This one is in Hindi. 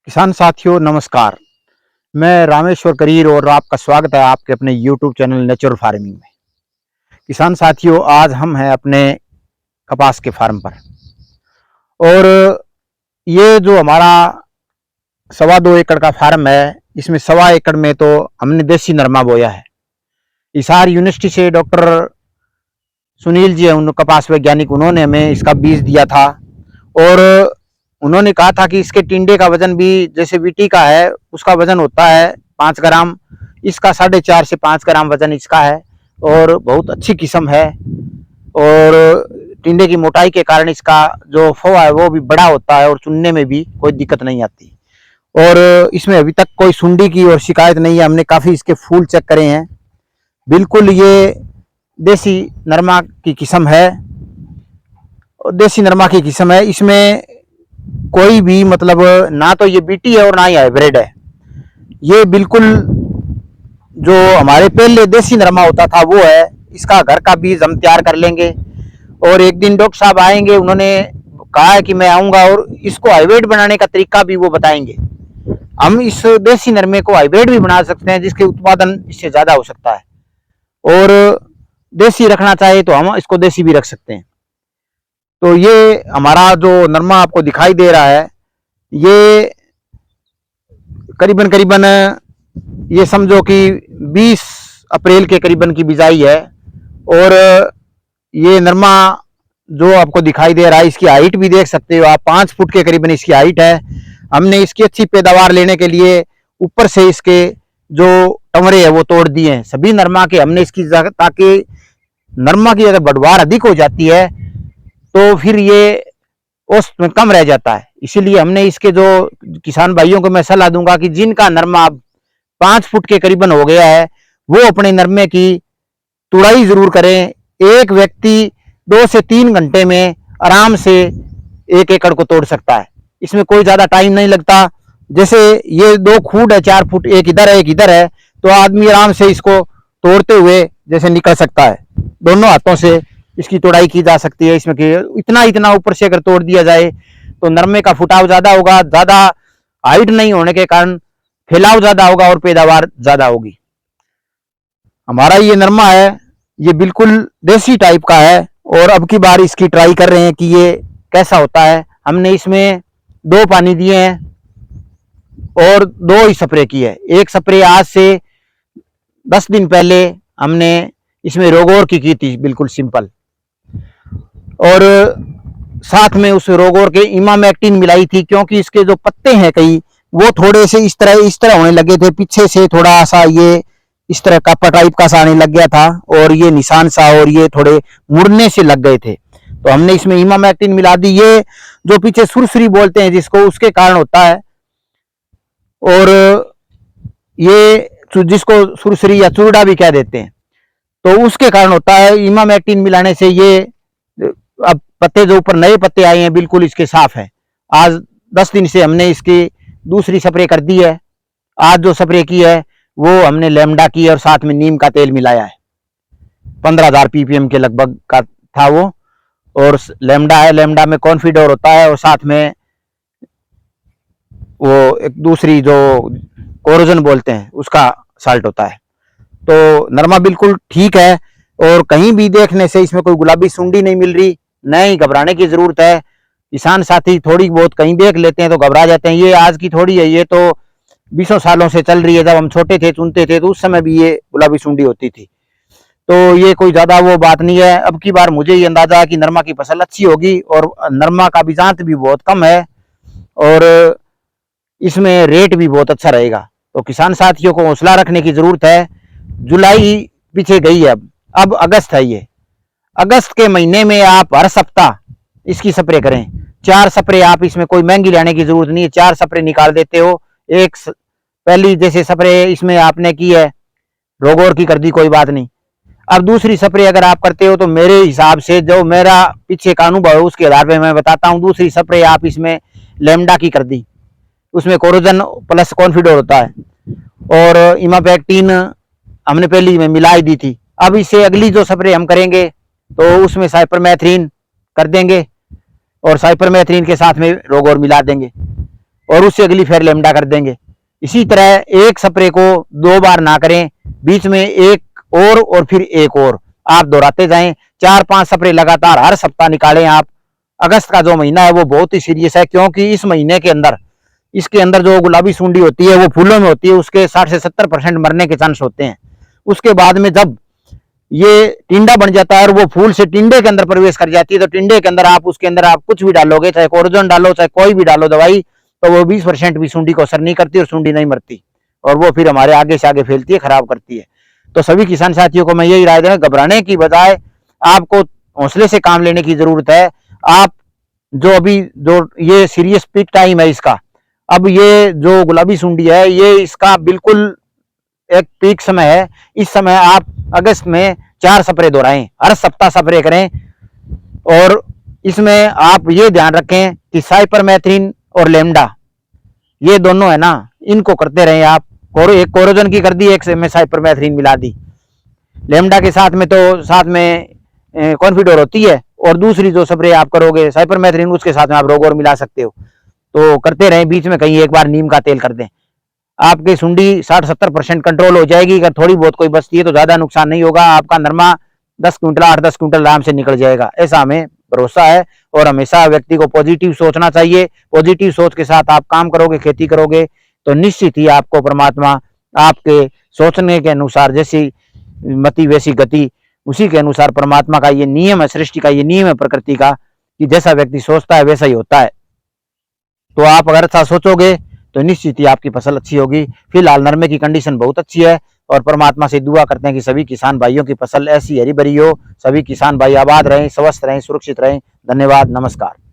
किसान साथियों नमस्कार। मैं रामेश्वर करीर और आपका स्वागत है आपके अपने YouTube चैनल नेचुरल फार्मिंग में। किसान साथियों, आज हम हैं अपने कपास के फार्म पर और ये जो हमारा 2.25 एकड़ का फार्म है, इसमें 1.25 एकड़ में तो हमने देसी नरमा बोया है। हिसार यूनिवर्सिटी से डॉक्टर सुनील जी है, उन कपास वैज्ञानिक, उन्होंने हमें इसका बीज दिया था और उन्होंने कहा था कि इसके टिंडे का वजन भी जैसे वीटी का है उसका वजन होता है 5 ग्राम, इसका 4.5 से 5 ग्राम वजन इसका है और बहुत अच्छी किस्म है। और टिंडे की मोटाई के कारण इसका जो फवा है वो भी बड़ा होता है और चुनने में भी कोई दिक्कत नहीं आती। और इसमें अभी तक कोई सुंडी की और शिकायत नहीं है। हमने काफ़ी इसके फूल चेक करे हैं। बिल्कुल ये देसी नरमा की किस्म है, देसी नरमा की किस्म है। इसमें कोई भी मतलब ना तो ये बीटी है और ना ही हाइब्रिड है। ये बिल्कुल जो हमारे पहले देसी नरमा होता था वो है। इसका घर का बीज हम तैयार कर लेंगे और एक दिन डॉक्टर साहब आएंगे, उन्होंने कहा है कि मैं आऊंगा और इसको हाइब्रिड बनाने का तरीका भी वो बताएंगे। हम इस देसी नरमे को हाइब्रिड भी बना सकते हैं जिसके उत्पादन इससे ज्यादा हो सकता है, और देसी रखना चाहे तो हम इसको देसी भी रख सकते हैं। तो ये हमारा जो नरमा आपको दिखाई दे रहा है, ये करीबन ये समझो कि 20 अप्रैल के करीबन की बिजाई है। और ये नरमा जो आपको दिखाई दे रहा है, इसकी हाइट भी देख सकते हो आप, 5 फुट के करीबन इसकी हाइट है। हमने इसकी अच्छी पैदावार लेने के लिए ऊपर से इसके जो टमरे है वो तोड़ दिए हैं सभी नरमा के। हमने इसकी ताकि नरमा की अगर बढ़वार अधिक हो जाती है तो फिर ये औसत में कम रह जाता है। इसीलिए हमने इसके जो किसान भाइयों को मैं सलाह दूंगा कि जिनका नरमा अब 5 फुट के करीबन हो गया है वो अपने नरमे की तुड़ाई जरूर करें। एक व्यक्ति 2 से 3 घंटे में आराम से 1 एकड़ को तोड़ सकता है। इसमें कोई ज्यादा टाइम नहीं लगता। जैसे ये 2 खूंट है, 4 फुट, एक इधर है एक इधर है, तो आदमी आराम से इसको तोड़ते हुए जैसे निकल सकता है। दोनों हाथों से इसकी तोड़ाई की जा सकती है। इसमें इतना ऊपर से अगर तोड़ दिया जाए तो नरमे का फुटाव ज्यादा होगा, ज्यादा हाइट नहीं होने के कारण फैलाव ज्यादा होगा और पैदावार ज्यादा होगी। हमारा ये नरमा है, ये बिल्कुल देसी टाइप का है और अब की बार इसकी ट्राई कर रहे हैं कि ये कैसा होता है। हमने इसमें 2 पानी दिए हैं और 2 ही स्प्रे की है। एक स्प्रे आज से 10 दिन पहले हमने इसमें रोगोर की थी, बिल्कुल सिंपल, और साथ में उस रोगोर के इमामेक्टिन मिलाई थी, क्योंकि इसके जो पत्ते हैं कई वो थोड़े से इस तरह होने लगे थे, पीछे से थोड़ा सा ये इस तरह का टाइप का सा आने लग गया था और ये निशान सा और ये थोड़े मुड़ने से लग गए थे। तो हमने इसमें इमामेक्टिन मिला दी। ये जो पीछे सुरसुरी बोलते हैं जिसको, उसके कारण होता है। और ये जिसको सुरसुरी या चूरडा भी कह देते हैं, तो उसके कारण होता है। इमामेक्टिन मिलाने से ये अब पत्ते जो ऊपर नए पत्ते आए हैं बिल्कुल इसके साफ है। आज 10 दिन से हमने इसकी दूसरी स्प्रे कर दी है। आज जो स्प्रे की है वो हमने लेमडा की और साथ में नीम का तेल मिलाया है। 15,000 ppm के लगभग का था वो, और लेमडा है। लेमडा में कॉन्फिडोर होता है और साथ में वो एक दूसरी जो कोरोजन बोलते हैं उसका साल्ट होता है। तो नरमा बिल्कुल ठीक है और कहीं भी देखने से इसमें कोई गुलाबी सुंडी नहीं मिल रही, नहीं घबराने की जरूरत है। किसान साथी थोड़ी बहुत कहीं देख लेते हैं तो घबरा जाते हैं। ये आज की थोड़ी है, ये तो 20 सालों से चल रही है। जब हम छोटे थे चुनते थे तो उस समय भी ये गुलाबी सुंडी होती थी, तो ये कोई ज्यादा वो बात नहीं है। अब की बार मुझे ये अंदाजा है कि नरमा की फसल अच्छी होगी और नरमा का बीजांत भी बहुत कम है और इसमें रेट भी बहुत अच्छा रहेगा। तो किसान साथियों को हौसला रखने की जरूरत है। जुलाई पीछे गई है, अब अगस्त है। ये अगस्त के महीने में आप हर सप्ताह इसकी स्प्रे करें। 4 स्प्रे, आप इसमें कोई महंगी लेने की जरूरत नहीं है, 4 स्प्रे निकाल देते हो। एक पहली जैसे स्प्रे इसमें आपने की है रोगोर की कर दी, कोई बात नहीं। अब दूसरी स्प्रे अगर आप करते हो तो मेरे हिसाब से जो मेरा पीछे का अनुभव है उसके आधार पर मैं बताता हूँ, दूसरी स्प्रे आप इसमें लेमडा की कर दी, उसमें कोरोजन प्लस कॉन्फिडोर होता है और इमामेक्टिन हमने पहली में मिला ही दी थी। अब इससे अगली जो स्प्रे हम करेंगे तो उसमें साइपरमेथ्रिन कर देंगे और साइपरमेथ्रिन के साथ में रोगोर मिला देंगे। और उससे अगली फिर लेमडा कर देंगे। इसी तरह एक स्प्रे को 2 बार ना करें, बीच में एक और फिर एक और आप दोहराते जाएं। 4-5 स्प्रे लगातार हर सप्ताह निकालें आप। अगस्त का जो महीना है वो बहुत ही सीरियस है, क्योंकि इस महीने के अंदर इसके अंदर जो गुलाबी सुंडी होती है वो फूलों में होती है, उसके 60 से 70% मरने के चांस होते हैं। उसके बाद में जब ये टिंडा बन जाता है और वो फूल से टिंडे के अंदर प्रवेश कर जाती है, तो टिंडे के अंदर आप उसके अंदर आप कुछ भी डालोगे, चाहे कोरोजन डालो चाहे कोई भी डालो दवाई, तो वो 20% भी सुंडी को असर नहीं करती और सुंडी नहीं मरती, और वो फिर हमारे आगे से आगे फैलती है, खराब करती है। तो सभी किसान साथियों को मैं यही राय दूंगा, घबराने की बजाय आपको हौसले से काम लेने की जरूरत है। आप जो अभी जो ये सीरियस पीक टाइम है इसका, अब ये जो गुलाबी सुंडी है ये इसका बिल्कुल एक पीक समय है। इस समय आप अगस्त में 4 स्प्रे दोहराएं, हर सप्ताह स्प्रे करें। और इसमें आप ये ध्यान रखें कि साइपरमेथ्रिन और लेमडा ये दोनों है ना, इनको करते रहें आप। एक कोरोजन की कर दी, एक से में साइपरमेथ्रिन मिला दी। लेमडा के साथ में तो साथ में कॉन्फिडोर होती है, और दूसरी जो स्प्रे आप करोगे साइपरमेथ्रिन, उसके साथ में आप रोगोर मिला सकते हो। तो करते रहें, बीच में कहीं एक बार नीम का तेल कर दें, आपकी सुंडी 60-70% कंट्रोल हो जाएगी। अगर थोड़ी बहुत कोई बचती है तो ज्यादा नुकसान नहीं होगा, आपका नरमा 10 क्विंटल 8-10 क्विंटल आराम से निकल जाएगा, ऐसा हमें भरोसा है। और हमेशा व्यक्ति को पॉजिटिव सोचना चाहिए। पॉजिटिव सोच के साथ आप काम करोगे, खेती करोगे, तो निश्चित ही आपको परमात्मा आपके सोचने के अनुसार, जैसी मति वैसी गति, उसी के अनुसार परमात्मा का ये नियम है, सृष्टि का ये नियम है प्रकृति का, कि जैसा व्यक्ति सोचता है वैसा ही होता है। तो आप अगर अच्छा सोचोगे तो निश्चित ही आपकी फसल अच्छी होगी। फिलहाल नरमे की कंडीशन बहुत अच्छी है, और परमात्मा से दुआ करते हैं कि सभी किसान भाइयों की फसल ऐसी हरी भरी हो, सभी किसान भाई आबाद रहें, स्वस्थ रहें, सुरक्षित रहें। धन्यवाद, नमस्कार।